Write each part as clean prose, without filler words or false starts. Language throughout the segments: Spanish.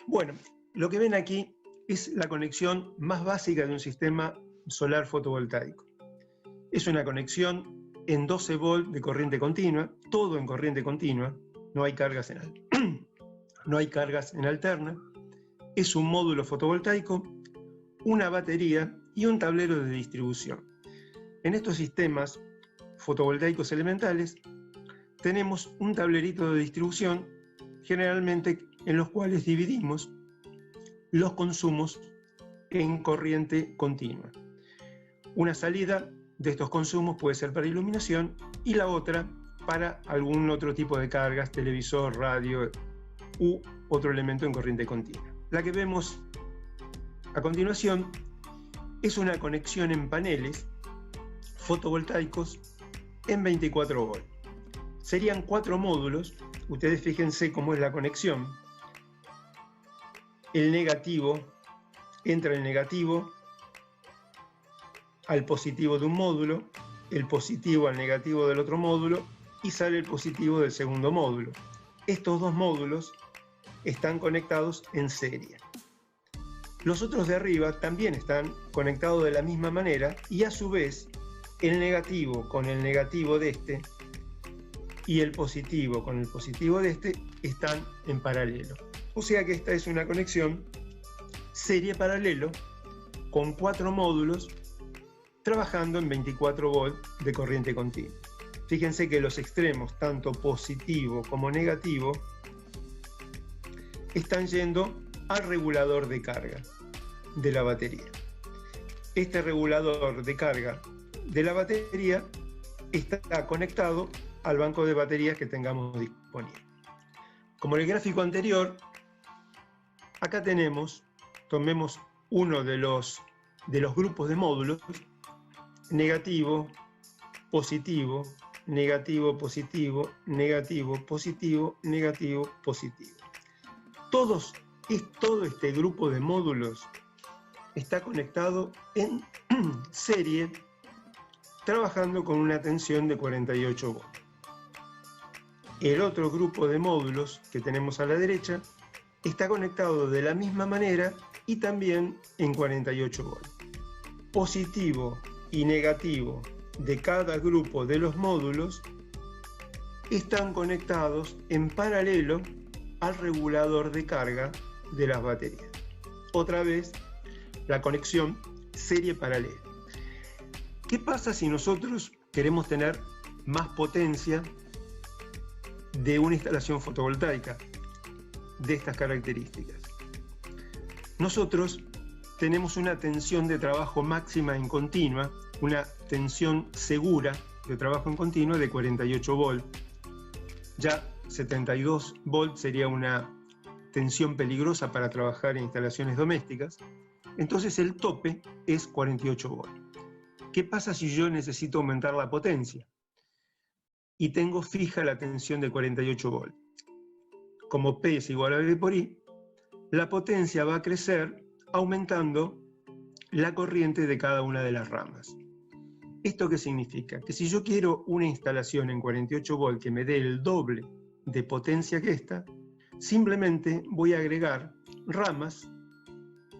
Bueno, lo que ven aquí es la conexión más básica de un sistema solar fotovoltaico. Es una conexión en 12 volts de corriente continua, todo en corriente continua, no hay cargas en alterna. Es un módulo fotovoltaico, una batería y un tablero de distribución. En estos sistemas fotovoltaicos elementales tenemos un tablerito de distribución, generalmente en los cuales dividimos los consumos en corriente continua. Una salida de estos consumos puede ser para iluminación y la otra para algún otro tipo de cargas, televisor, radio u otro elemento en corriente continua. La que vemos a continuación es una conexión en paneles fotovoltaicos en 24 volts. Serían 4 módulos. Ustedes fíjense cómo es la conexión. El negativo, entra el negativo al positivo de un módulo, el positivo al negativo del otro módulo y sale el positivo del segundo módulo. Estos dos módulos están conectados en serie. Los otros de arriba también están conectados de la misma manera y a su vez el negativo con el negativo de este y el positivo con el positivo de este están en paralelo. O sea que esta es una conexión serie paralelo con 4 módulos trabajando en 24 volts de corriente continua. Fíjense que los extremos, tanto positivo como negativo, están yendo al regulador de carga de la batería. Este regulador de carga de la batería está conectado al banco de baterías que tengamos disponible. Como en el gráfico anterior, acá tomemos uno de los grupos de módulos, negativo, positivo, negativo, positivo, negativo, positivo, negativo, positivo. Todo este grupo de módulos está conectado en serie, trabajando con una tensión de 48 volts. El otro grupo de módulos que tenemos a la derecha está conectado de la misma manera y también en 48 volts. Positivo y negativo de cada grupo de los módulos están conectados en paralelo al regulador de carga de las baterías. Otra vez, la conexión serie paralela. ¿Qué pasa si nosotros queremos tener más potencia de una instalación fotovoltaica de estas características? Nosotros tenemos una tensión de trabajo máxima en continua, una tensión segura de trabajo en continua de 48 volts. Ya 72 volts sería una tensión peligrosa para trabajar en instalaciones domésticas. Entonces el tope es 48 volts. ¿Qué pasa si yo necesito aumentar la potencia y tengo fija la tensión de 48 volts? Como P es igual a V por I, la potencia va a crecer aumentando la corriente de cada una de las ramas. ¿Esto qué significa? Que si yo quiero una instalación en 48 volts que me dé el doble de potencia que esta, simplemente voy a agregar ramas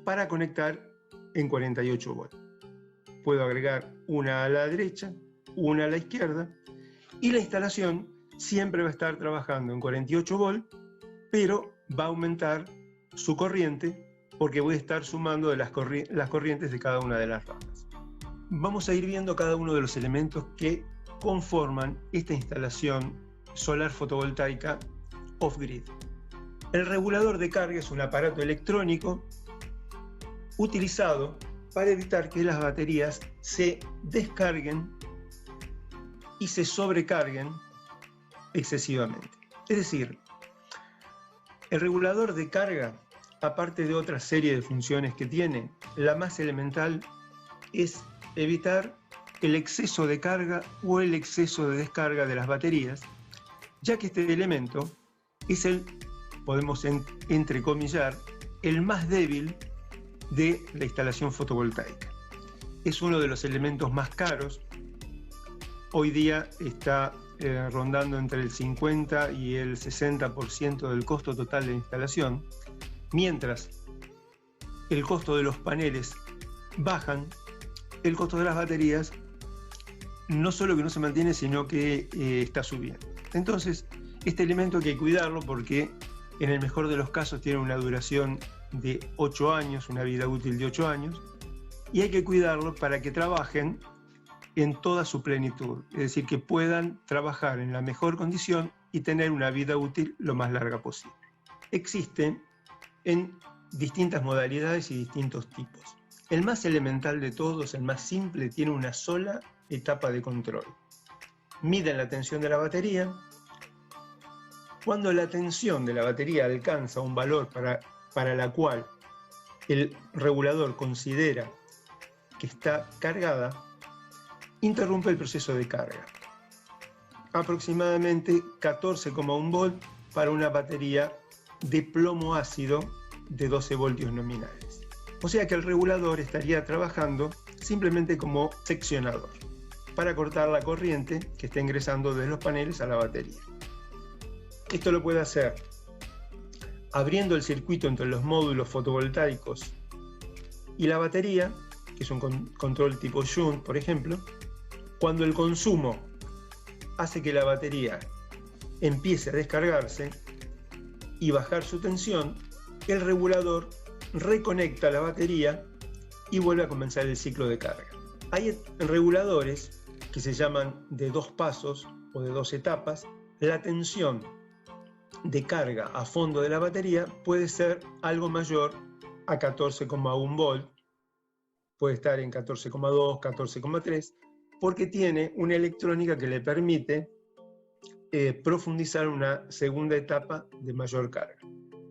para conectar en 48 volts. Puedo agregar una a la derecha, una a la izquierda, y la instalación siempre va a estar trabajando en 48 volts, pero va a aumentar su corriente porque voy a estar sumando de las corrientes de cada una de las ramas. Vamos a ir viendo cada uno de los elementos que conforman esta instalación solar fotovoltaica off-grid. El regulador de carga es un aparato electrónico utilizado para evitar que las baterías se descarguen y se sobrecarguen excesivamente. Es decir, el regulador de carga, aparte de otra serie de funciones que tiene, la más elemental es evitar el exceso de carga o el exceso de descarga de las baterías, ya que este elemento es podemos entrecomillar, el más débil de la instalación fotovoltaica. Es uno de los elementos más caros hoy día está rondando entre el 50 y el 60% del costo total de instalación, mientras el costo de los paneles bajan, el costo de las baterías no solo que no se mantiene, sino que está subiendo. Entonces, este elemento hay que cuidarlo porque en el mejor de los casos tiene una duración de 8 años, una vida útil de 8 años, y hay que cuidarlo para que trabajen en toda su plenitud, es decir, que puedan trabajar en la mejor condición y tener una vida útil lo más larga posible. Existen en distintas modalidades y distintos tipos. El más elemental de todos, el más simple, tiene una sola etapa de control. Miden la tensión de la batería. Cuando la tensión de la batería alcanza un valor para la cual el regulador considera que está cargada, interrumpe el proceso de carga. Aproximadamente 14,1 volt para una batería de plomo ácido de 12 voltios nominales. O sea que el regulador estaría trabajando simplemente como seccionador para cortar la corriente que está ingresando desde los paneles a la batería. Esto lo puede hacer abriendo el circuito entre los módulos fotovoltaicos y la batería, que es un control tipo shunt, por ejemplo. Cuando el consumo hace que la batería empiece a descargarse y bajar su tensión, el regulador reconecta la batería y vuelve a comenzar el ciclo de carga. Hay reguladores que se llaman de 2 pasos o de 2 etapas. La tensión de carga a fondo de la batería puede ser algo mayor a 14,1 volt, puede estar en 14,2, 14,3, porque tiene una electrónica que le permite profundizar una segunda etapa de mayor carga.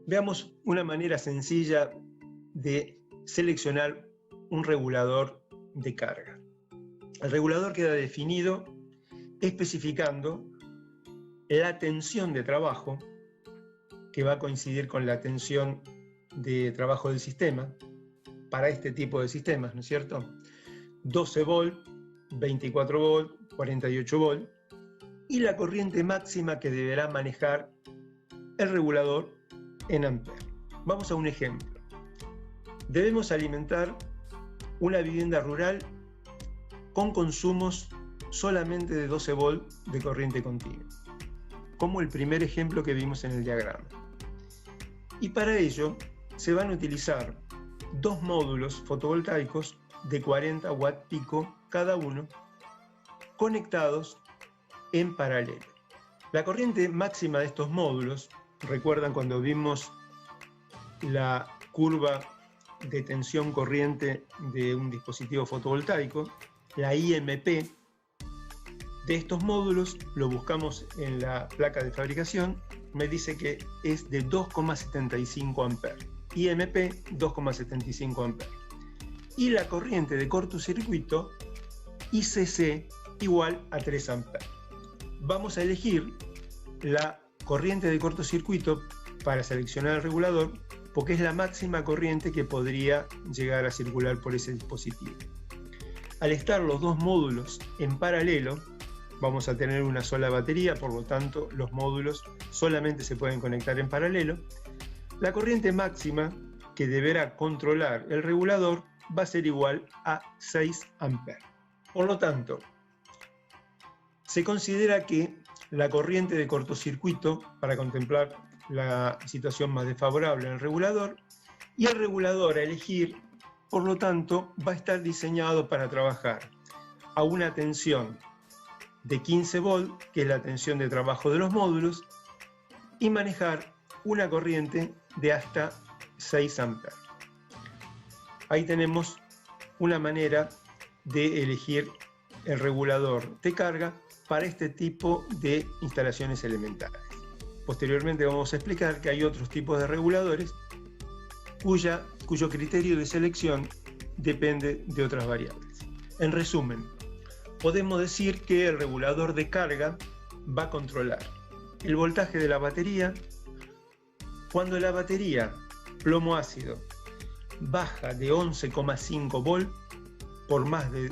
Veamos una manera sencilla de seleccionar un regulador de carga. El regulador queda definido especificando la tensión de trabajo, que va a coincidir con la tensión de trabajo del sistema, para este tipo de sistemas, ¿no es cierto? 12 volt, 24 volt, 48 volt, y la corriente máxima que deberá manejar el regulador en amperes. Vamos a un ejemplo. Debemos alimentar una vivienda rural con consumos solamente de 12 volt de corriente continua, como el primer ejemplo que vimos en el diagrama. Y para ello se van a utilizar 2 módulos fotovoltaicos de 40 watt pico cada uno, conectados en paralelo. La corriente máxima de estos módulos, recuerdan cuando vimos la curva de tensión corriente de un dispositivo fotovoltaico, la IMP de estos módulos, lo buscamos en la placa de fabricación, me dice que es de 2,75 amperes. IMP 2,75 amperes. Y la corriente de cortocircuito ICC igual a 3 amperes. Vamos a elegir la corriente de cortocircuito para seleccionar el regulador porque es la máxima corriente que podría llegar a circular por ese dispositivo. Al estar los 2 módulos en paralelo, vamos a tener una sola batería, por lo tanto los módulos solamente se pueden conectar en paralelo. La corriente máxima que deberá controlar el regulador va a ser igual a 6 amperes. Por lo tanto, se considera que la corriente de cortocircuito, para contemplar la situación más desfavorable en el regulador, y el regulador a elegir, por lo tanto, va a estar diseñado para trabajar a una tensión de 15 volt, que es la tensión de trabajo de los módulos, y manejar una corriente de hasta 6 amperes. Ahí tenemos una manera de elegir el regulador de carga para este tipo de instalaciones elementales. Posteriormente vamos a explicar que hay otros tipos de reguladores cuyo criterio de selección depende de otras variables. En resumen, podemos decir que el regulador de carga va a controlar el voltaje de la batería. Cuando la batería plomo ácido baja de 11,5 volt por más de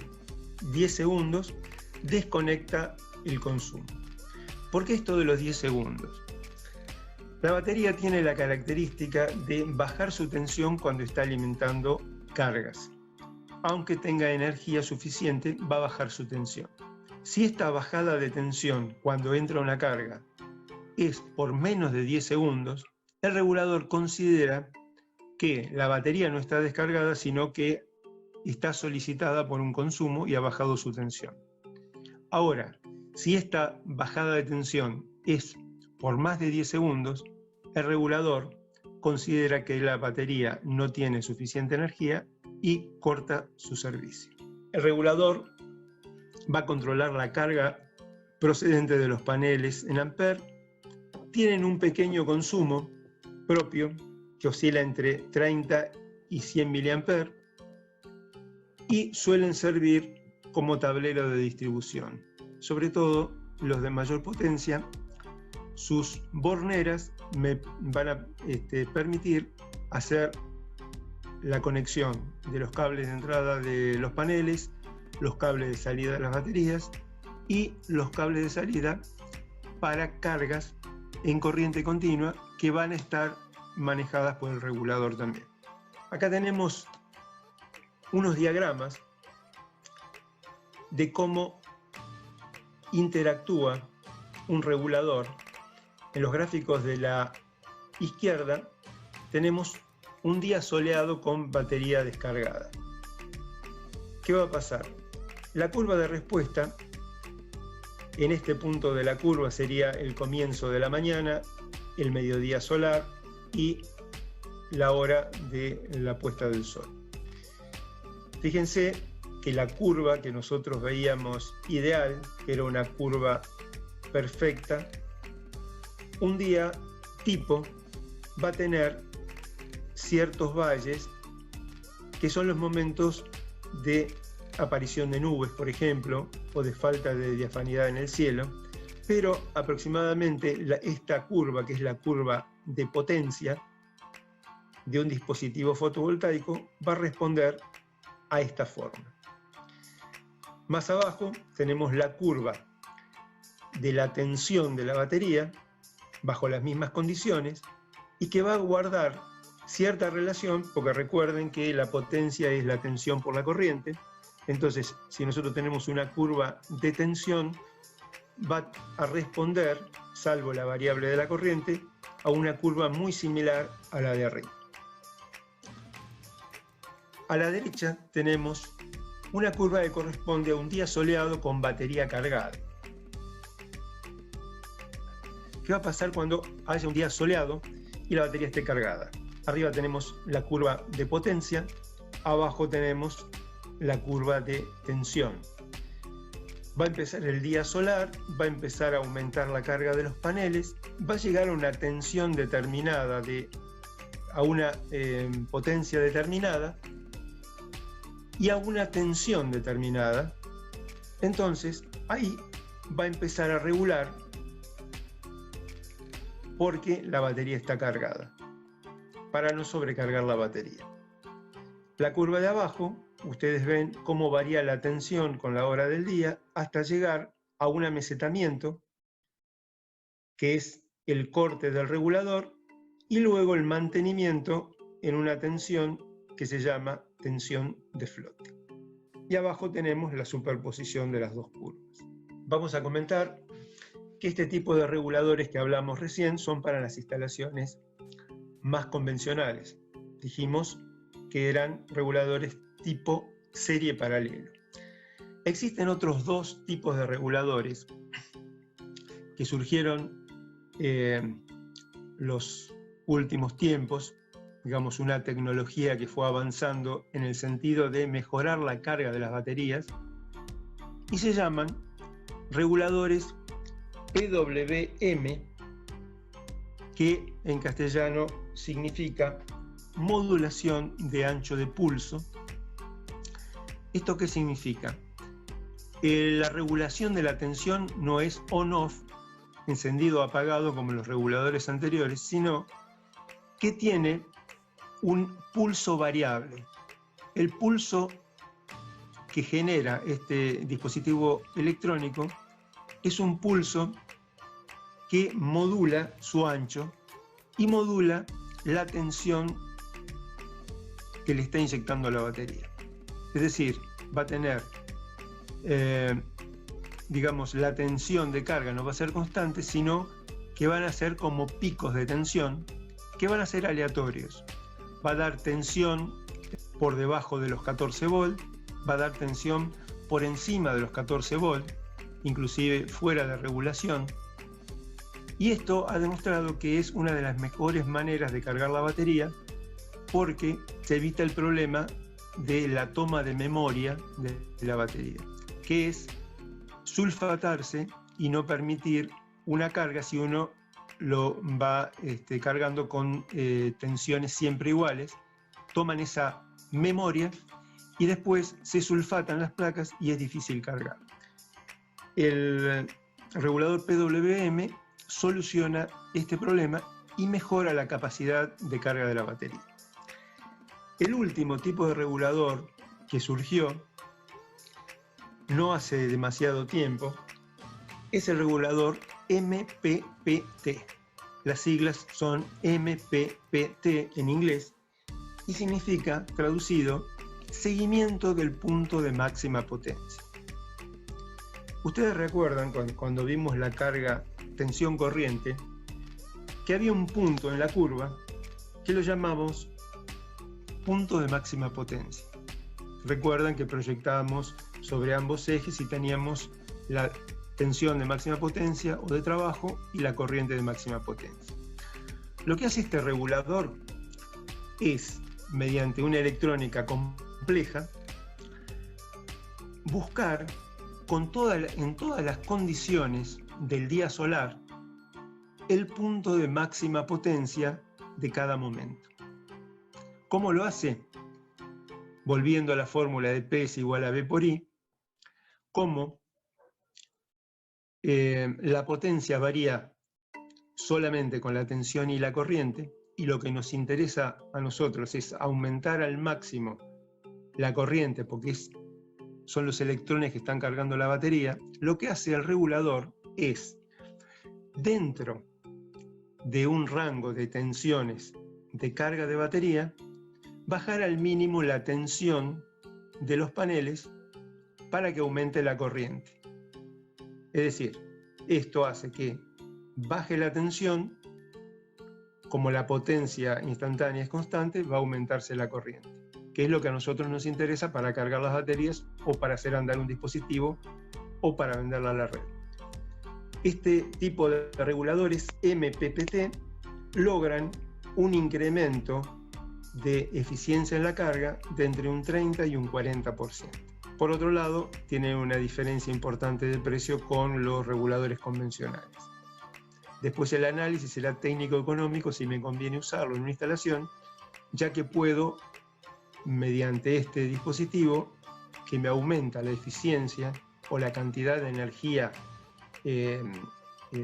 10 segundos, desconecta el consumo. ¿Por qué esto de los 10 segundos? La batería tiene la característica de bajar su tensión cuando está alimentando cargas. Aunque tenga energía suficiente, va a bajar su tensión. Si esta bajada de tensión cuando entra una carga es por menos de 10 segundos, el regulador considera que la batería no está descargada, sino que está solicitada por un consumo y ha bajado su tensión. Ahora, si esta bajada de tensión es por más de 10 segundos, el regulador considera que la batería no tiene suficiente energía y corta su servicio. El regulador va a controlar la carga procedente de los paneles en amperes. Tienen un pequeño consumo propio que oscila entre 30 y 100 mA y suelen servir como tablero de distribución. Sobre todo los de mayor potencia, sus borneras me van a permitir hacer la conexión de los cables de entrada de los paneles, los cables de salida de las baterías y los cables de salida para cargas en corriente continua que van a estar manejadas por el regulador también. Acá tenemos unos diagramas de cómo interactúa un regulador. En los gráficos de la izquierda tenemos un día soleado con batería descargada. ¿Qué va a pasar? La curva de respuesta, en este punto de la curva sería el comienzo de la mañana, el mediodía solar y la hora de la puesta del sol. Fíjense que la curva que nosotros veíamos ideal, que era una curva perfecta, un día tipo va a tener ciertos valles que son los momentos de aparición de nubes, por ejemplo, o de falta de diafanidad en el cielo, pero aproximadamente esta curva, que es la curva de potencia de un dispositivo fotovoltaico, va a responder a esta forma. Más abajo tenemos la curva de la tensión de la batería bajo las mismas condiciones y que va a guardar cierta relación, porque recuerden que la potencia es la tensión por la corriente. Entonces, si nosotros tenemos una curva de tensión, va a responder, salvo la variable de la corriente, a una curva muy similar a la de arriba. A la derecha tenemos una curva que corresponde a un día soleado con batería cargada. ¿Qué va a pasar cuando haya un día soleado y la batería esté cargada? Arriba tenemos la curva de potencia, abajo tenemos la curva de tensión. Va a empezar el día solar, va a empezar a aumentar la carga de los paneles, va a llegar a una tensión determinada, a una potencia determinada y a una tensión determinada. Entonces ahí va a empezar a regular porque la batería está cargada, para no sobrecargar la batería. La curva de abajo, ustedes ven cómo varía la tensión con la hora del día hasta llegar a un amesetamiento, que es el corte del regulador, y luego el mantenimiento en una tensión que se llama tensión de flote. Y abajo tenemos la superposición de las dos curvas. Vamos a comentar que este tipo de reguladores que hablamos recién son para las instalaciones más convencionales. Dijimos que eran reguladores tipo serie paralelo. Existen otros dos tipos de reguladores que surgieron los últimos tiempos, digamos una tecnología que fue avanzando en el sentido de mejorar la carga de las baterías, y se llaman reguladores PWM, que en castellano significa modulación de ancho de pulso. ¿Esto qué significa? La regulación de la tensión no es on-off, encendido o apagado como los reguladores anteriores, sino que tiene un pulso variable. El pulso que genera este dispositivo electrónico es un pulso que modula su ancho y modula la tensión que le está inyectando la batería. Es decir, va a tener, digamos, la tensión de carga no va a ser constante, sino que van a ser como picos de tensión que van a ser aleatorios. Va a dar tensión por debajo de los 14 volt, va a dar tensión por encima de los 14 volt, inclusive fuera de regulación. Y esto ha demostrado que es una de las mejores maneras de cargar la batería porque se evita el problema de la toma de memoria de la batería, que es sulfatarse y no permitir una carga si uno lo va cargando con tensiones siempre iguales. Toman esa memoria y después se sulfatan las placas y es difícil cargar. El regulador PWM soluciona este problema y mejora la capacidad de carga de la batería. El último tipo de regulador que surgió no hace demasiado tiempo es el regulador MPPT. Las siglas son MPPT en inglés y significa, traducido, seguimiento del punto de máxima potencia. Ustedes recuerdan cuando vimos la carga tensión corriente que había un punto en la curva que lo llamamos punto de máxima potencia. Recuerdan que proyectábamos sobre ambos ejes y teníamos la tensión de máxima potencia o de trabajo y la corriente de máxima potencia. Lo que hace este regulador es, mediante una electrónica compleja, buscar en todas las condiciones del día solar el punto de máxima potencia de cada momento. ¿Cómo lo hace? Volviendo a la fórmula de P es igual a V por I, como la potencia varía solamente con la tensión y la corriente, y lo que nos interesa a nosotros es aumentar al máximo la corriente, porque son los electrones que están cargando la batería. Lo que hace el regulador es, dentro de un rango de tensiones de carga de batería, bajar al mínimo la tensión de los paneles para que aumente la corriente. Es decir, esto hace que baje la tensión, como la potencia instantánea es constante, va a aumentarse la corriente, que es lo que a nosotros nos interesa para cargar las baterías o para hacer andar un dispositivo o para venderla a la red. Este tipo de reguladores MPPT logran un incremento de eficiencia en la carga de entre un 30 y un 40%. Por otro lado, tiene una diferencia importante de precio con los reguladores convencionales. Después el análisis será técnico-económico si me conviene usarlo en una instalación, ya que puedo, mediante este dispositivo, que me aumenta la eficiencia o la cantidad de energía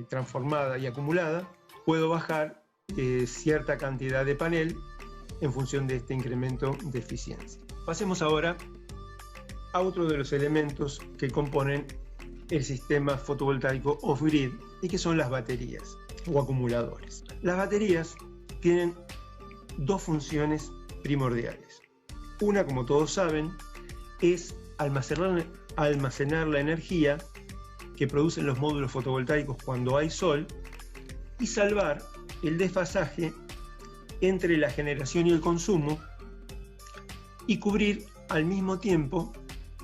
transformada y acumulada, puedo bajar cierta cantidad de panel en función de este incremento de eficiencia. Pasemos ahora a otro de los elementos que componen el sistema fotovoltaico off-grid y que son las baterías o acumuladores. Las baterías tienen dos funciones primordiales. Una, como todos saben, es almacenar la energía que producen los módulos fotovoltaicos cuando hay sol y salvar el desfasaje entre la generación y el consumo y cubrir al mismo tiempo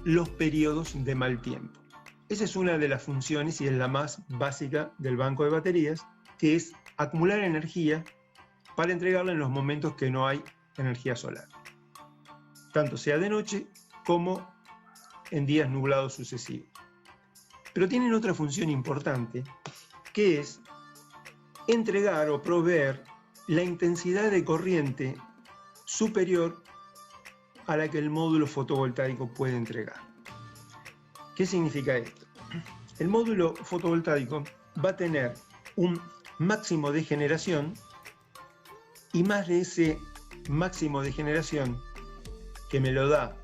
los periodos de mal tiempo. Esa es una de las funciones y es la más básica del banco de baterías, que es acumular energía para entregarla en los momentos que no hay energía solar, tanto sea de noche como en días nublados sucesivos. Pero tienen otra función importante, que es entregar o proveer la intensidad de corriente superior a la que el módulo fotovoltaico puede entregar. ¿Qué significa esto? El módulo fotovoltaico va a tener un máximo de generación y más de ese máximo de generación que me lo da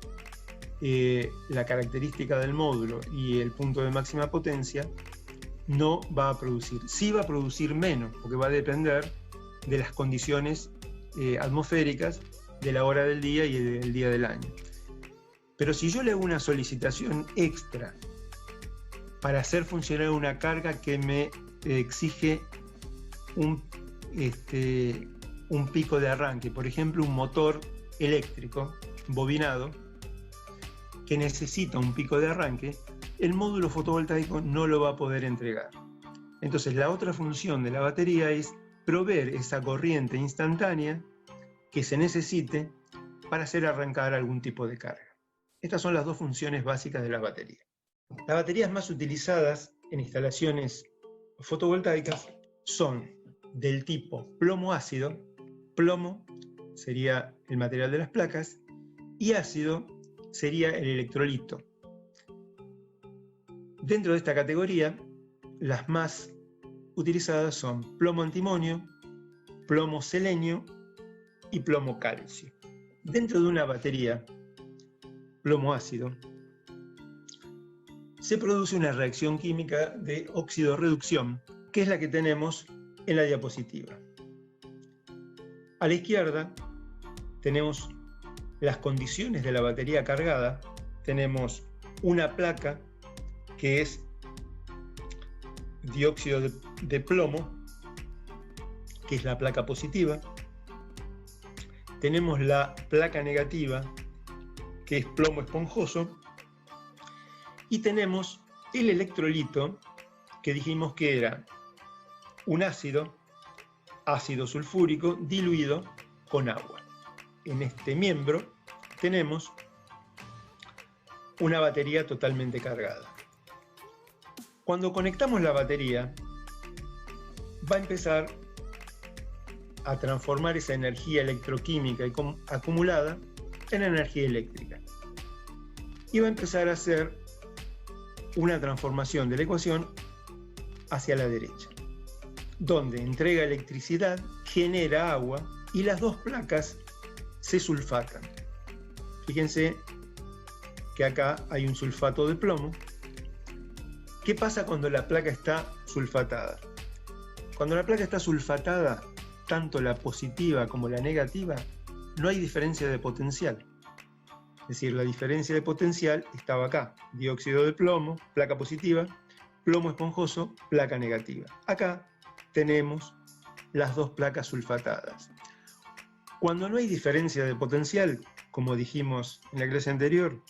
la característica del módulo y el punto de máxima potencia, no va a producir. Sí va a producir menos, porque va a depender de las condiciones atmosféricas, de la hora del día y del día del año. Pero si yo le hago una solicitación extra para hacer funcionar una carga que me exige un pico de arranque, por ejemplo, un motor eléctrico bobinado que necesita un pico de arranque, el módulo fotovoltaico no lo va a poder entregar. Entonces, la otra función de la batería es proveer esa corriente instantánea que se necesite para hacer arrancar algún tipo de carga. Estas son las dos funciones básicas de la batería. Las baterías más utilizadas en instalaciones fotovoltaicas son del tipo plomo ácido. Plomo sería el material de las placas y ácido sería el electrolito. Dentro de esta categoría, las más utilizadas son plomo antimonio, plomo selenio y plomo calcio. Dentro de una batería plomo ácido se produce una reacción química de óxido-reducción, que es la que tenemos en la diapositiva. A la izquierda tenemos las condiciones de la batería cargada. Tenemos una placa que es dióxido de plomo, que es la placa positiva. Tenemos la placa negativa, que es plomo esponjoso. Y tenemos el electrolito, que dijimos que era un ácido sulfúrico diluido con agua. En este miembro tenemos una batería totalmente cargada. Cuando conectamos la batería, va a empezar a transformar esa energía electroquímica acumulada en energía eléctrica. Y va a empezar a hacer una transformación de la ecuación hacia la derecha, donde entrega electricidad, genera agua y las dos placas se sulfatan. Fíjense que acá hay un sulfato de plomo. ¿Qué pasa cuando la placa está sulfatada? Cuando la placa está sulfatada, tanto la positiva como la negativa, no hay diferencia de potencial. Es decir, la diferencia de potencial estaba acá. Dióxido de plomo, placa positiva, plomo esponjoso, placa negativa. Acá tenemos las dos placas sulfatadas. Cuando no hay diferencia de potencial, como dijimos en la clase anterior,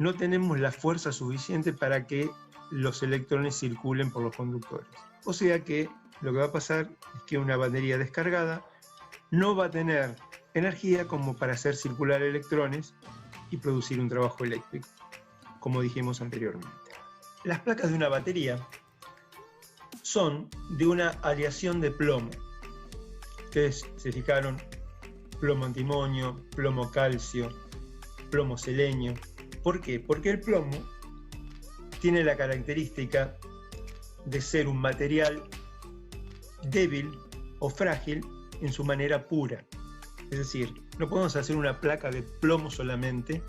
no tenemos la fuerza suficiente para que los electrones circulen por los conductores. O sea que lo que va a pasar es que una batería descargada no va a tener energía como para hacer circular electrones y producir un trabajo eléctrico, como dijimos anteriormente. Las placas de una batería son de una aleación de plomo. Ustedes se fijaron, plomo antimonio, plomo calcio, plomo selenio. ¿Por qué? Porque el plomo tiene la característica de ser un material débil o frágil en su manera pura. Es decir, no podemos hacer una placa de plomo solamente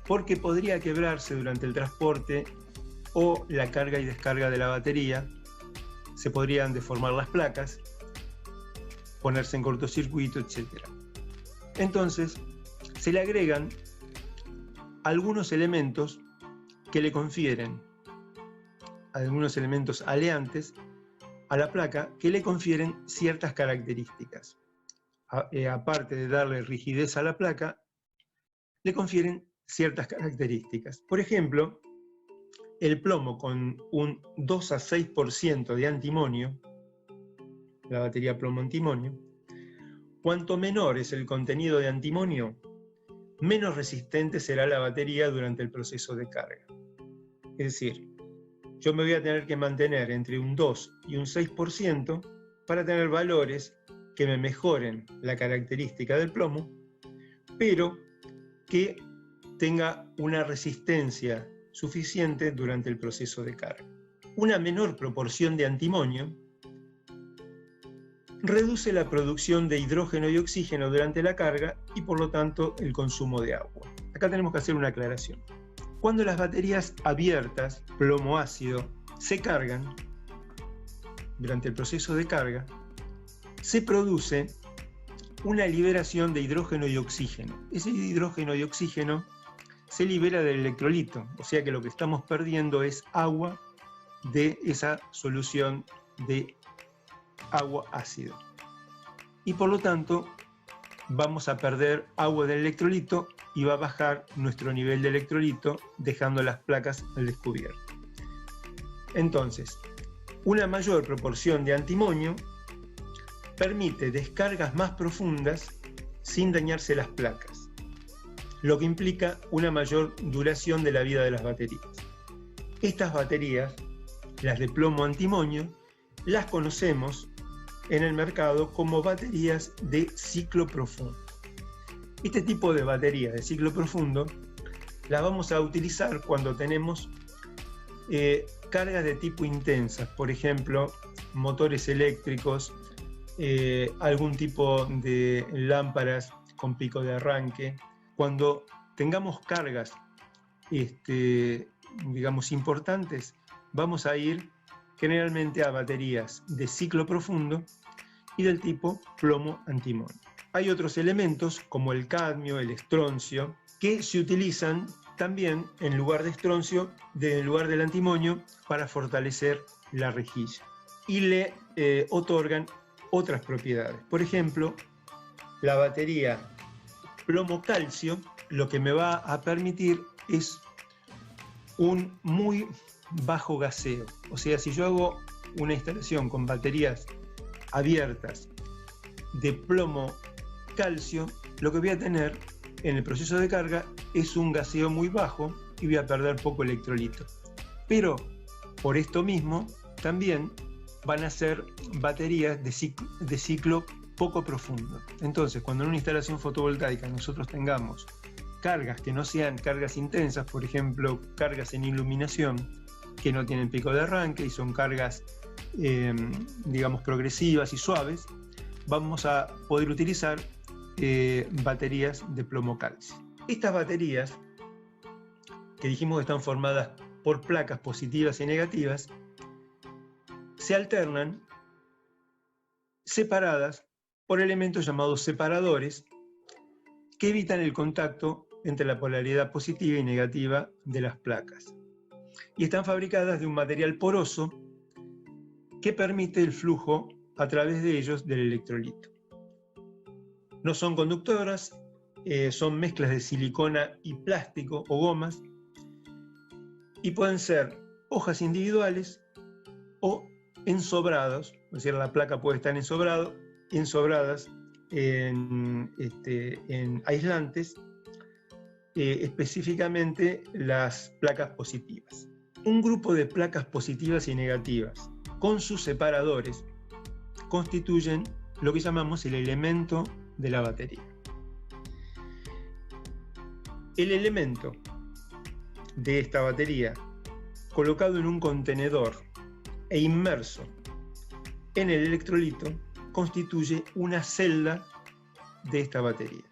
porque podría quebrarse durante el transporte o la carga y descarga de la batería. Se podrían deformar las placas, ponerse en cortocircuito, etc. Entonces, se le agregan algunos elementos que le confieren, algunos elementos aleantes a la placa que le confieren ciertas características. Aparte de darle rigidez a la placa, le confieren ciertas características. Por ejemplo, el plomo con un 2 a 6% de antimonio, la batería plomo-antimonio, cuanto menor es el contenido de antimonio, menos resistente será la batería durante el proceso de carga. Es decir, yo me voy a tener que mantener entre un 2 y un 6% para tener valores que me mejoren la característica del plomo, pero que tenga una resistencia suficiente durante el proceso de carga. Una menor proporción de antimonio reduce la producción de hidrógeno y oxígeno durante la carga y por lo tanto el consumo de agua. Acá tenemos que hacer una aclaración. Cuando las baterías abiertas, plomo ácido, se cargan, durante el proceso de carga, se produce una liberación de hidrógeno y oxígeno. Ese hidrógeno y oxígeno se libera del electrolito, o sea que lo que estamos perdiendo es agua de esa solución de agua ácido. Y por lo tanto, vamos a perder agua del electrolito y va a bajar nuestro nivel de electrolito, dejando las placas al descubierto. Entonces, una mayor proporción de antimonio permite descargas más profundas sin dañarse las placas, lo que implica una mayor duración de la vida de las baterías. Estas baterías, las de plomo antimonio, las conocemos en el mercado como baterías de ciclo profundo. Este tipo de baterías de ciclo profundo las vamos a utilizar cuando tenemos cargas de tipo intensas, por ejemplo, motores eléctricos, algún tipo de lámparas con pico de arranque. Cuando tengamos cargas, digamos, importantes, vamos a ir generalmente a baterías de ciclo profundo y del tipo plomo antimonio. Hay otros elementos como el cadmio, el estroncio, que se utilizan también en lugar de estroncio, en lugar del antimonio, para fortalecer la rejilla y le otorgan otras propiedades. Por ejemplo, la batería plomo-calcio lo que me va a permitir es un muy bajo gaseo. O sea, si yo hago una instalación con baterías abiertas de plomo-calcio, lo que voy a tener en el proceso de carga es un gaseo muy bajo y voy a perder poco electrolito. Pero por esto mismo también van a ser baterías de ciclo poco profundo. Entonces, cuando en una instalación fotovoltaica nosotros tengamos cargas que no sean cargas intensas, por ejemplo, cargas en iluminación que no tienen pico de arranque y son cargas, digamos, progresivas y suaves, vamos a poder utilizar baterías de plomo-calcio. Estas baterías, que dijimos que están formadas por placas positivas y negativas, se alternan separadas por elementos llamados separadores que evitan el contacto entre la polaridad positiva y negativa de las placas. Y están fabricadas de un material poroso que permite el flujo a través de ellos del electrolito. No son conductoras, son mezclas de silicona y plástico o gomas, y pueden ser hojas individuales o ensobrados, es decir, la placa puede estar ensobradas en aislantes, específicamente las placas positivas. Un grupo de placas positivas y negativas con sus separadores constituyen lo que llamamos el elemento de la batería. El elemento de esta batería, colocado en un contenedor e inmerso en el electrolito, constituye una celda de esta batería.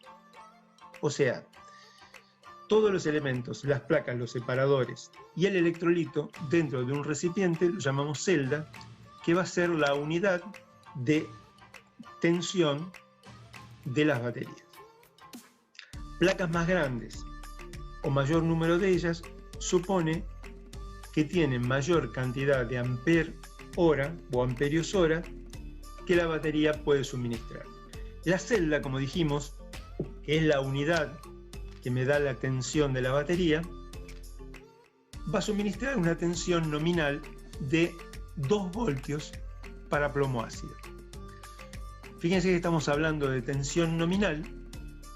O sea, todos los elementos, las placas, los separadores y el electrolito dentro de un recipiente lo llamamos celda, que va a ser la unidad de tensión de las baterías. Placas más grandes o mayor número de ellas supone que tienen mayor cantidad de ampere hora o amperios hora que la batería puede suministrar. La celda, como dijimos, que es la unidad que me da la tensión de la batería, va a suministrar una tensión nominal de 2 voltios para plomo ácido. Fíjense que estamos hablando de tensión nominal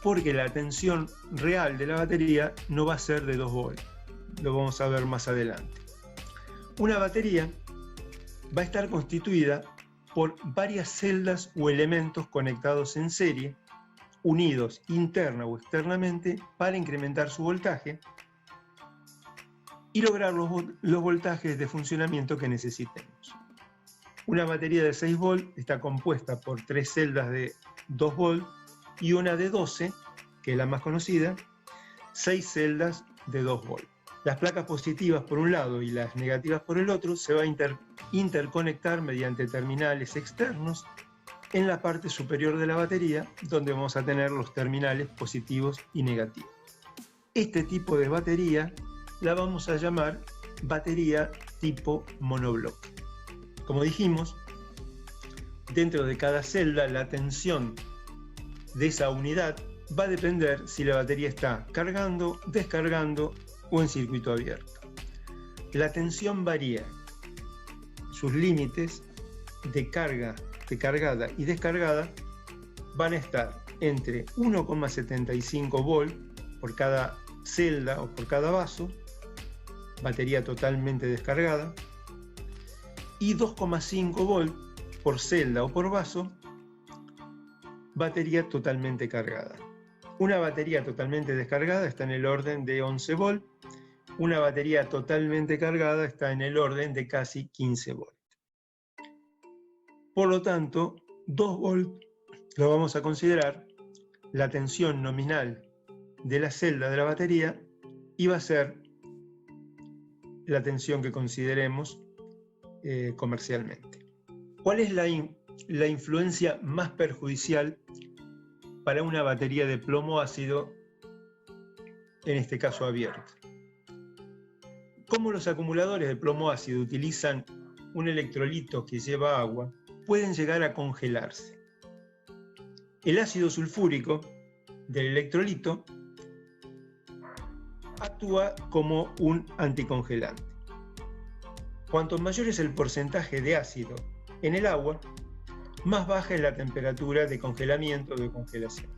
porque la tensión real de la batería no va a ser de 2 voltios. Lo vamos a ver más adelante. Una batería va a estar constituida por varias celdas o elementos conectados en serie, unidos interna o externamente para incrementar su voltaje y lograr los voltajes de funcionamiento que necesitemos. Una batería de 6 volt está compuesta por 3 celdas de 2 volt y una de 12, que es la más conocida, 6 celdas de 2 volt. Las placas positivas por un lado y las negativas por el otro se van a interconectar mediante terminales externos en la parte superior de la batería, donde vamos a tener los terminales positivos y negativos. Este tipo de batería la vamos a llamar batería tipo monobloque. Como dijimos, dentro de cada celda la tensión de esa unidad va a depender si la batería está cargando, descargando o en circuito abierto. La tensión varía. Sus límites de cargada y descargada van a estar entre 1,75 volt por cada celda o por cada vaso, batería totalmente descargada, y 2,5 volt por celda o por vaso, batería totalmente cargada. Una batería totalmente descargada está en el orden de 11 volt, una batería totalmente cargada está en el orden de casi 15 volt. Por lo tanto, 2 volt lo vamos a considerar la tensión nominal de la celda de la batería y va a ser la tensión que consideremos comercialmente. ¿Cuál es la influencia más perjudicial para una batería de plomo ácido, en este caso abierta? Como los acumuladores de plomo ácido utilizan un electrolito que lleva agua, pueden llegar a congelarse. El ácido sulfúrico del electrolito actúa como un anticongelante. Cuanto mayor es el porcentaje de ácido en el agua, más baja es la temperatura de congelamiento o de congelación.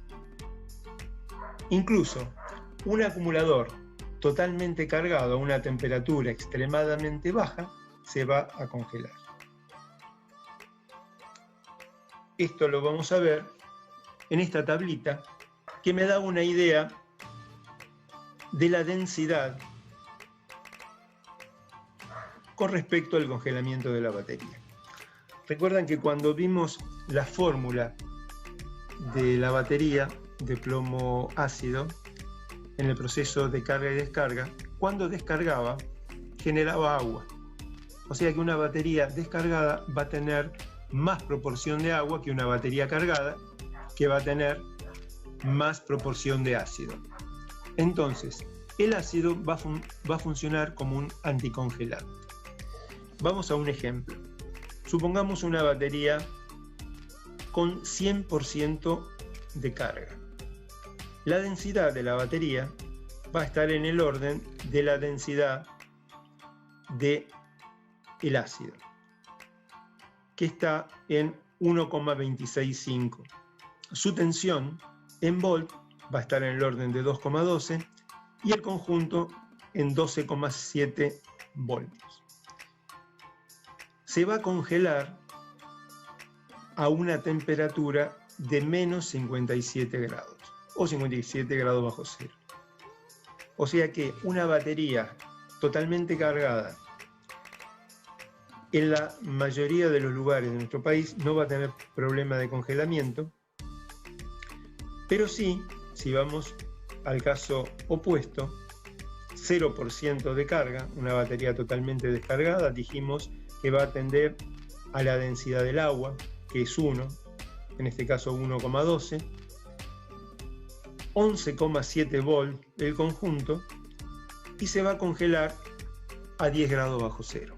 Incluso un acumulador totalmente cargado a una temperatura extremadamente baja se va a congelar. Esto lo vamos a ver en esta tablita que me da una idea de la densidad con respecto al congelamiento de la batería. Recuerdan que cuando vimos la fórmula de la batería de plomo ácido en el proceso de carga y descarga, cuando descargaba generaba agua. O sea que una batería descargada va a tener más proporción de agua que una batería cargada, que va a tener más proporción de ácido. Entonces, el ácido va a funcionar como un anticongelante. Vamos a un ejemplo. Supongamos una batería con 100% de carga. La densidad de la batería va a estar en el orden de la densidad del ácido, que está en 1,265. Su tensión en volt va a estar en el orden de 2,12 y el conjunto en 12,7 voltios. Se va a congelar a una temperatura de menos 57 grados o 57 grados bajo cero. O sea que una batería totalmente cargada en la mayoría de los lugares de nuestro país no va a tener problema de congelamiento, pero sí, si vamos al caso opuesto, 0% de carga, una batería totalmente descargada, dijimos que va a tender a la densidad del agua, que es 1, en este caso 1,12, 11,7 volt el conjunto, y se va a congelar a 10 grados bajo cero.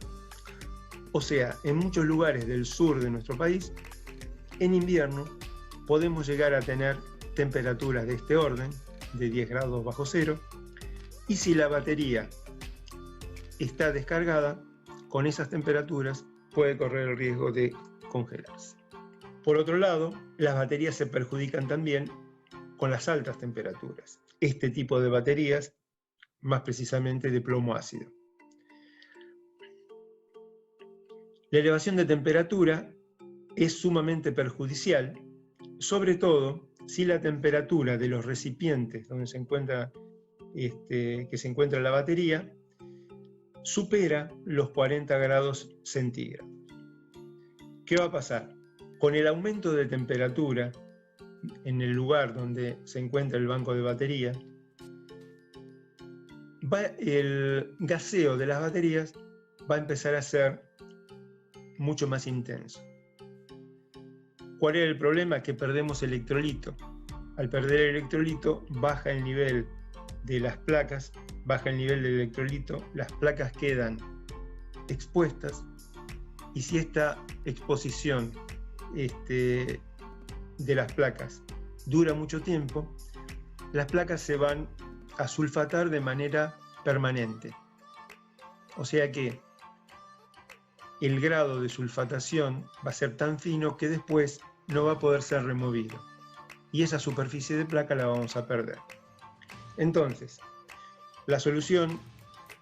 O sea, en muchos lugares del sur de nuestro país, en invierno podemos llegar a tener temperaturas de este orden, de 10 grados bajo cero, y si la batería está descargada, con esas temperaturas puede correr el riesgo de congelarse. Por otro lado, las baterías se perjudican también con las altas temperaturas. Este tipo de baterías, más precisamente de plomo ácido. La elevación de temperatura es sumamente perjudicial, sobre todo si la temperatura de los recipientes donde se encuentra, que se encuentra la batería supera los 40 grados centígrados. ¿qué va a pasar? Con el aumento de temperatura en el lugar donde se encuentra el banco de batería, el gaseo de las baterías va a empezar a ser mucho más intenso. ¿Cuál es el problema? Que perdemos electrolito. Al perder el electrolito baja el nivel de las placas, baja el nivel del electrolito, las placas quedan expuestas, y si esta exposición de las placas dura mucho tiempo, las placas se van a sulfatar de manera permanente. O sea que el grado de sulfatación va a ser tan fino que después no va a poder ser removido. Y esa superficie de placa la vamos a perder. Entonces, la solución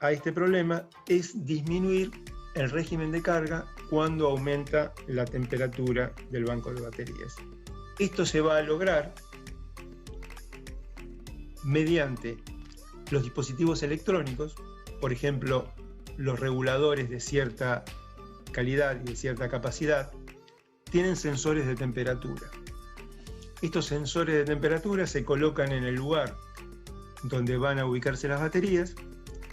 a este problema es disminuir el régimen de carga cuando aumenta la temperatura del banco de baterías. Esto se va a lograr mediante los dispositivos electrónicos, por ejemplo, los reguladores de cierta calidad y de cierta capacidad, tienen sensores de temperatura. Estos sensores de temperatura se colocan en el lugar donde van a ubicarse las baterías,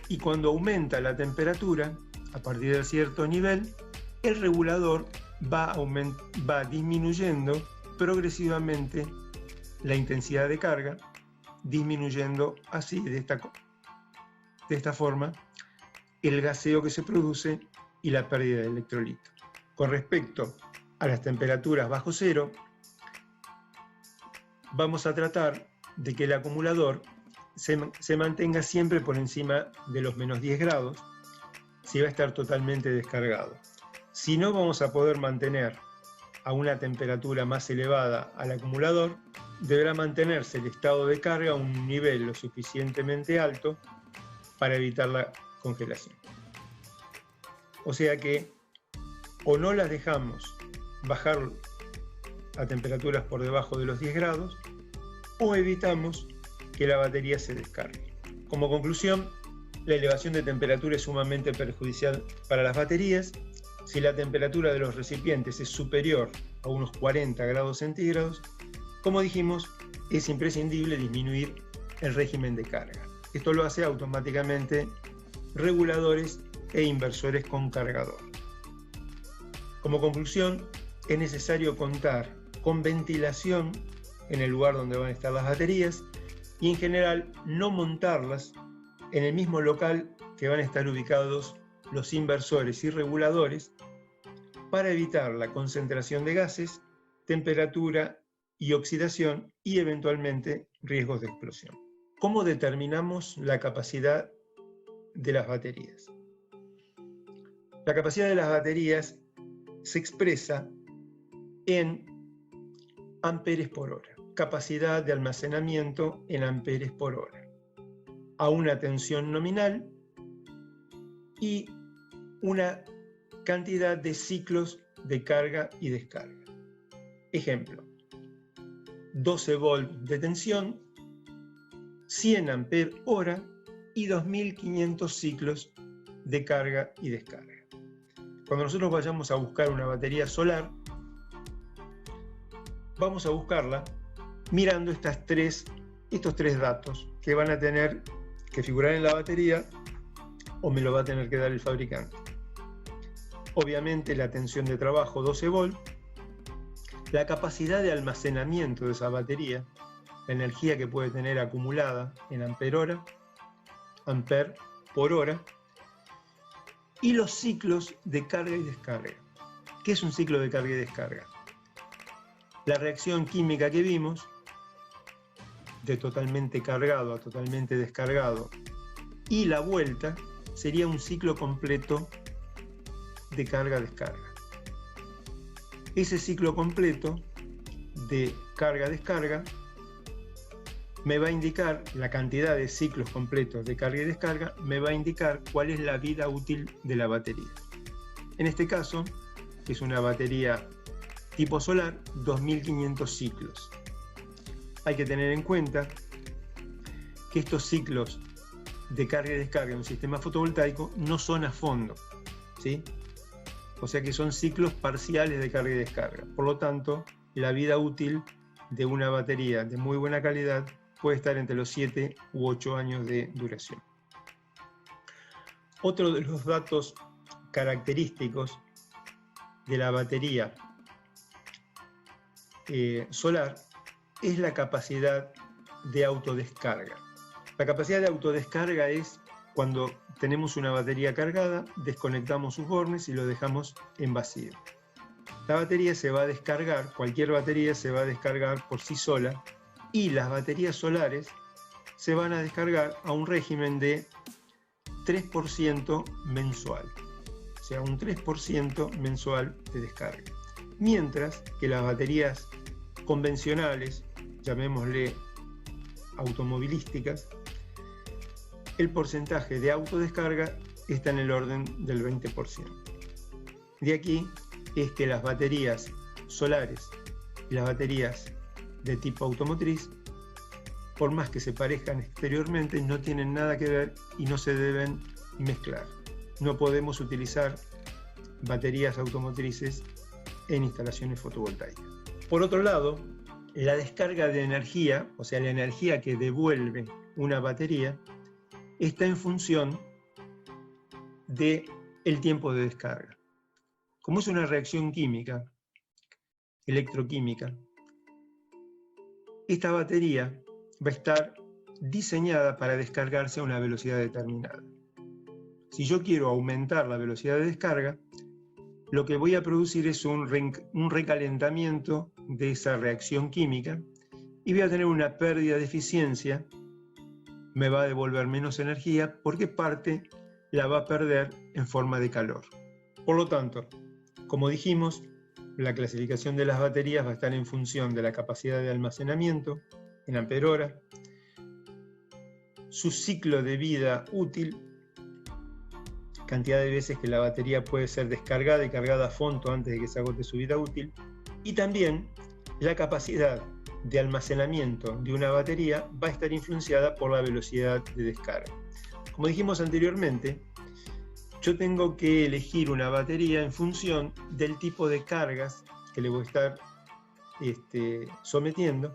y cuando aumenta la temperatura, a partir de cierto nivel, el regulador va disminuyendo progresivamente la intensidad de carga, disminuyendo así, de esta forma, el gaseo que se produce y la pérdida de electrolito. Con respecto a las temperaturas bajo cero, vamos a tratar de que el acumulador se mantenga siempre por encima de los menos 10 grados, si va a estar totalmente descargado. Si no vamos a poder mantener a una temperatura más elevada al acumulador, deberá mantenerse el estado de carga a un nivel lo suficientemente alto para evitar la congelación. O sea que o no las dejamos bajar a temperaturas por debajo de los 10 grados, o evitamos que la batería se descargue. Como conclusión, la elevación de temperatura es sumamente perjudicial para las baterías. Si la temperatura de los recipientes es superior a unos 40 grados centígrados, como dijimos, es imprescindible disminuir el régimen de carga. Esto lo hace automáticamente reguladores e inversores con cargador. Como conclusión, es necesario contar con ventilación en el lugar donde van a estar las baterías, y en general no montarlas en el mismo local que van a estar ubicados los inversores y reguladores, para evitar la concentración de gases, temperatura y oxidación, y eventualmente riesgos de explosión. ¿Cómo determinamos la capacidad de las baterías? La capacidad de las baterías se expresa en amperes por hora, capacidad de almacenamiento en amperes por hora, a una tensión nominal y una cantidad de ciclos de carga y descarga. Ejemplo, 12 volts de tensión, 100 amperes hora y 2500 ciclos de carga y descarga. Cuando nosotros vayamos a buscar una batería solar, vamos a buscarla mirando estos tres datos que van a tener que figurar en la batería, o me lo va a tener que dar el fabricante. Obviamente la tensión de trabajo 12 volts, la capacidad de almacenamiento de esa batería, la energía que puede tener acumulada en ampere por hora, y los ciclos de carga y descarga. ¿Qué es un ciclo de carga y descarga? La reacción química que vimos, de totalmente cargado a totalmente descargado, y la vuelta, sería un ciclo completo de carga-descarga. Ese ciclo completo de carga-descarga me va a indicar la cantidad de ciclos completos de carga y descarga, me va a indicar cuál es la vida útil de la batería. En este caso, que es una batería tipo solar, 2500 ciclos. Hay que tener en cuenta que estos ciclos de carga y descarga en un sistema fotovoltaico no son a fondo, ¿sí? o sea que son ciclos parciales de carga y descarga. Por lo tanto, la vida útil de una batería de muy buena calidad puede estar entre los 7 u 8 años de duración. Otro de los datos característicos de la batería solar es la capacidad de autodescarga. La capacidad de autodescarga es cuando tenemos una batería cargada, desconectamos sus bornes y lo dejamos en vacío. La batería se va a descargar, cualquier batería se va a descargar por sí sola, y las baterías solares se van a descargar a un régimen de 3% mensual, o sea, un 3% mensual de descarga. Mientras que las baterías convencionales, llamémosle automovilísticas, el porcentaje de autodescarga está en el orden del 20%. De aquí es que las baterías solares y las baterías de tipo automotriz, por más que se parezcan exteriormente, no tienen nada que ver y no se deben mezclar. No podemos utilizar baterías automotrices en instalaciones fotovoltaicas. Por otro lado, la descarga de energía, o sea, la energía que devuelve una batería, está en función del tiempo de descarga. Como es una reacción química, electroquímica, esta batería va a estar diseñada para descargarse a una velocidad determinada. Si yo quiero aumentar la velocidad de descarga, lo que voy a producir es un recalentamiento de esa reacción química y voy a tener una pérdida de eficiencia, me va a devolver menos energía porque parte la va a perder en forma de calor. Por lo tanto, como dijimos, la clasificación de las baterías va a estar en función de la capacidad de almacenamiento en ampere-hora, su ciclo de vida útil, cantidad de veces que la batería puede ser descargada y cargada a fondo antes de que se agote su vida útil, y también la capacidad de almacenamiento de una batería va a estar influenciada por la velocidad de descarga. Como dijimos anteriormente, yo tengo que elegir una batería en función del tipo de cargas que le voy a estar sometiendo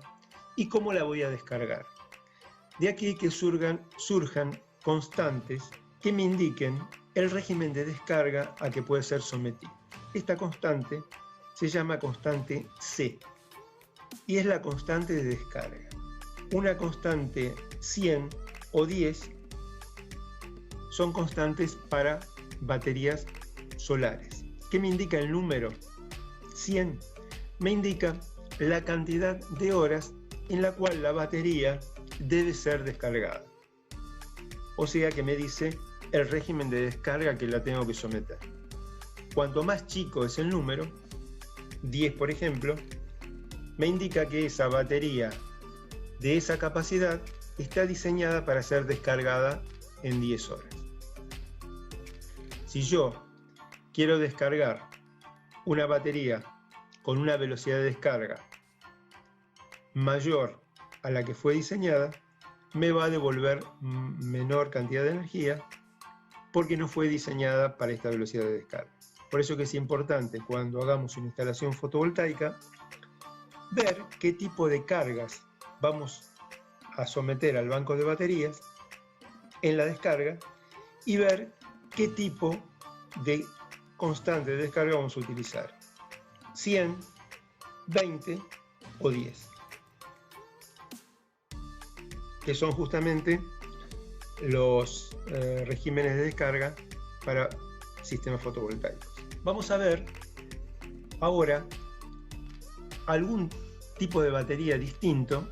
y cómo la voy a descargar. De aquí que surjan constantes que me indiquen el régimen de descarga a que puede ser sometido. Esta constante se llama constante C y es la constante de descarga. Una constante 100 o 10 son constantes para baterías solares. ¿Qué me indica el número? 100 me indica la cantidad de horas en la cual la batería debe ser descargada. O sea que me dice el régimen de descarga que la tengo que someter. Cuanto más chico es el número, 10 por ejemplo, me indica que esa batería de esa capacidad está diseñada para ser descargada en 10 horas. Si yo quiero descargar una batería con una velocidad de descarga mayor a la que fue diseñada, me va a devolver menor cantidad de energía porque no fue diseñada para esta velocidad de descarga. Por eso que es importante cuando hagamos una instalación fotovoltaica ver qué tipo de cargas vamos a someter al banco de baterías en la descarga y ver qué tipo de constante de descarga vamos a utilizar. 100, 20 o 10. Que son justamente los regímenes de descarga para sistemas fotovoltaicos. Vamos a ver ahora algún tipo de batería distinto,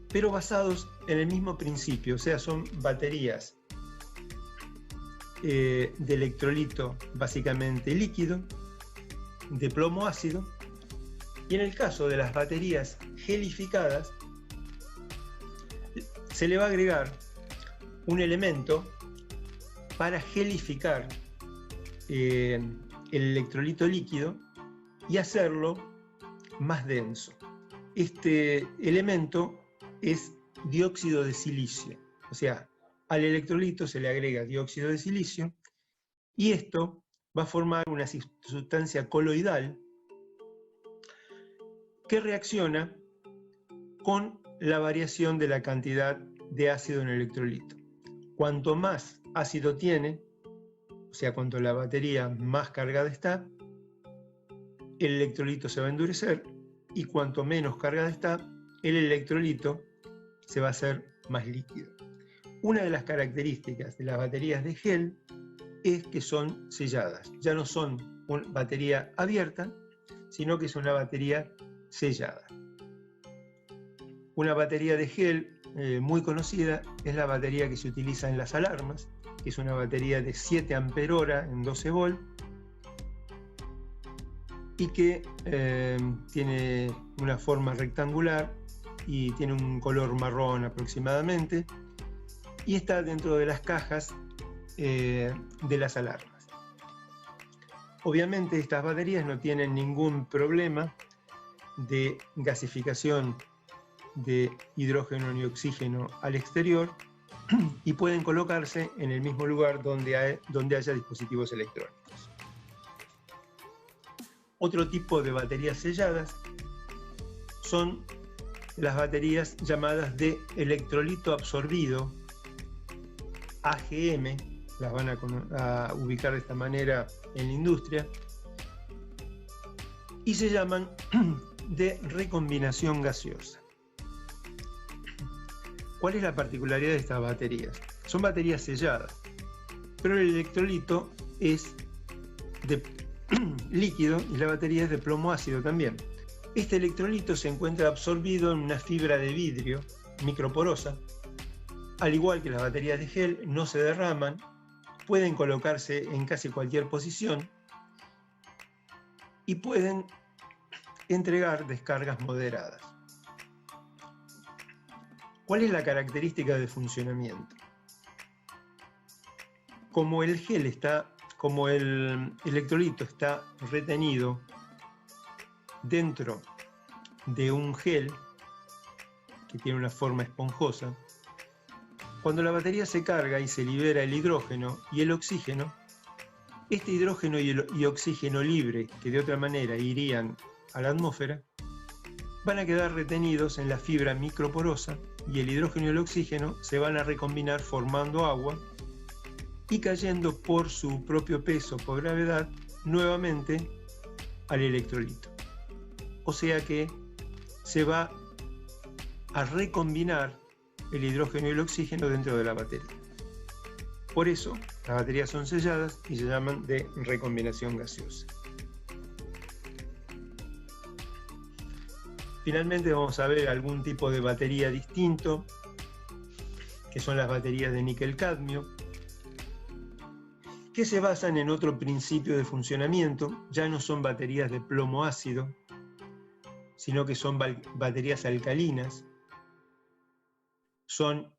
pero basados en el mismo principio, o sea, son baterías de electrolito básicamente líquido, de plomo ácido, y en el caso de las baterías gelificadas, se le va a agregar un elemento para gelificar el electrolito líquido y hacerlo más denso. Este elemento es dióxido de silicio, o sea, al electrolito se le agrega dióxido de silicio y esto va a formar una sustancia coloidal que reacciona con la variación de la cantidad de ácido en el electrolito. Cuanto más ácido tiene, o sea, cuanto la batería más cargada está, el electrolito se va a endurecer, y cuanto menos cargada está, el electrolito se va a hacer más líquido. Una de las características de las baterías de gel es que son selladas. Ya no son una batería abierta, sino que es una batería sellada. Una batería de gel muy conocida es la batería que se utiliza en las alarmas, que es una batería de 7 ampere-hora en 12 volt y que tiene una forma rectangular y tiene un color marrón aproximadamente, y está dentro de las cajas de las alarmas. Obviamente estas baterías no tienen ningún problema de gasificación de hidrógeno ni oxígeno al exterior y pueden colocarse en el mismo lugar donde haya dispositivos electrónicos. Otro tipo de baterías selladas son las baterías llamadas de electrolito absorbido, AGM, las van a ubicar de esta manera en la industria, y se llaman de recombinación gaseosa. ¿Cuál es la particularidad de estas baterías? Son baterías selladas, pero el electrolito es de líquido y la batería es de plomo ácido también. Este electrolito se encuentra absorbido en una fibra de vidrio microporosa. Al igual que las baterías de gel, no se derraman, pueden colocarse en casi cualquier posición y pueden entregar descargas moderadas. ¿Cuál es la característica de funcionamiento? Como el electrolito está retenido dentro de un gel que tiene una forma esponjosa, cuando la batería se carga y se libera el hidrógeno y el oxígeno, este hidrógeno y oxígeno libre, que de otra manera irían a la atmósfera, van a quedar retenidos en la fibra microporosa, y el hidrógeno y el oxígeno se van a recombinar formando agua y cayendo por su propio peso, por gravedad, nuevamente al electrolito. O sea que se va a recombinar el hidrógeno y el oxígeno dentro de la batería. Por eso las baterías son selladas y se llaman de recombinación gaseosa. Finalmente vamos a ver algún tipo de batería distinto, que son las baterías de níquel-cadmio, que se basan en otro principio de funcionamiento. Ya no son baterías de plomo ácido, sino que son baterías alcalinas. Son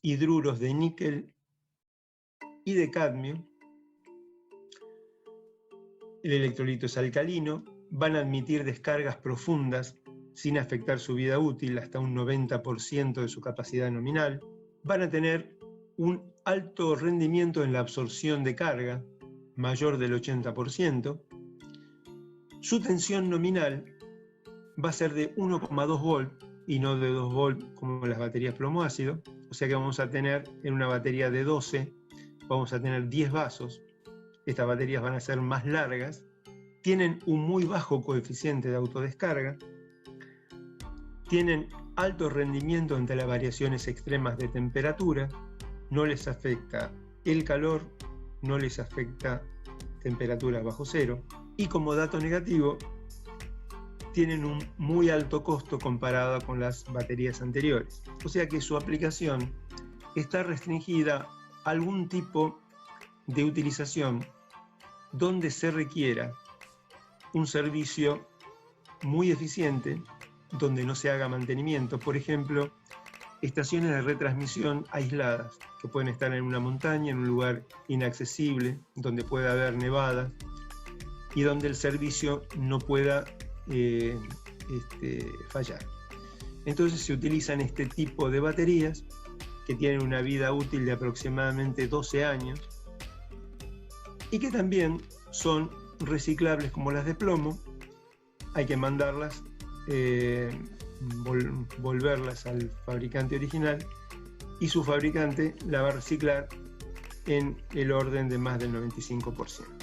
hidruros de níquel y de cadmio. El electrolito es alcalino, van a admitir descargas profundas sin afectar su vida útil, hasta un 90% de su capacidad nominal. Van a tener un alto rendimiento en la absorción de carga, mayor del 80%. Su tensión nominal va a ser de 1,2 volt y no de 2 volt como las baterías plomo ácido, o sea que vamos a tener en una batería de 12, vamos a tener 10 vasos. Estas baterías van a ser más largas, tienen un muy bajo coeficiente de autodescarga, tienen alto rendimiento ante las variaciones extremas de temperatura, no les afecta el calor, no les afecta temperaturas bajo cero, y como dato negativo, tienen un muy alto costo comparado con las baterías anteriores. O sea que su aplicación está restringida a algún tipo de utilización donde se requiera un servicio muy eficiente, donde no se haga mantenimiento. Por ejemplo, estaciones de retransmisión aisladas, que pueden estar en una montaña, en un lugar inaccesible, donde pueda haber nevadas y donde el servicio no pueda fallar. Entonces se utilizan este tipo de baterías que tienen una vida útil de aproximadamente 12 años y que también son reciclables como las de plomo. Hay que mandarlas, volverlas al fabricante original, y su fabricante la va a reciclar en el orden de más del 95%.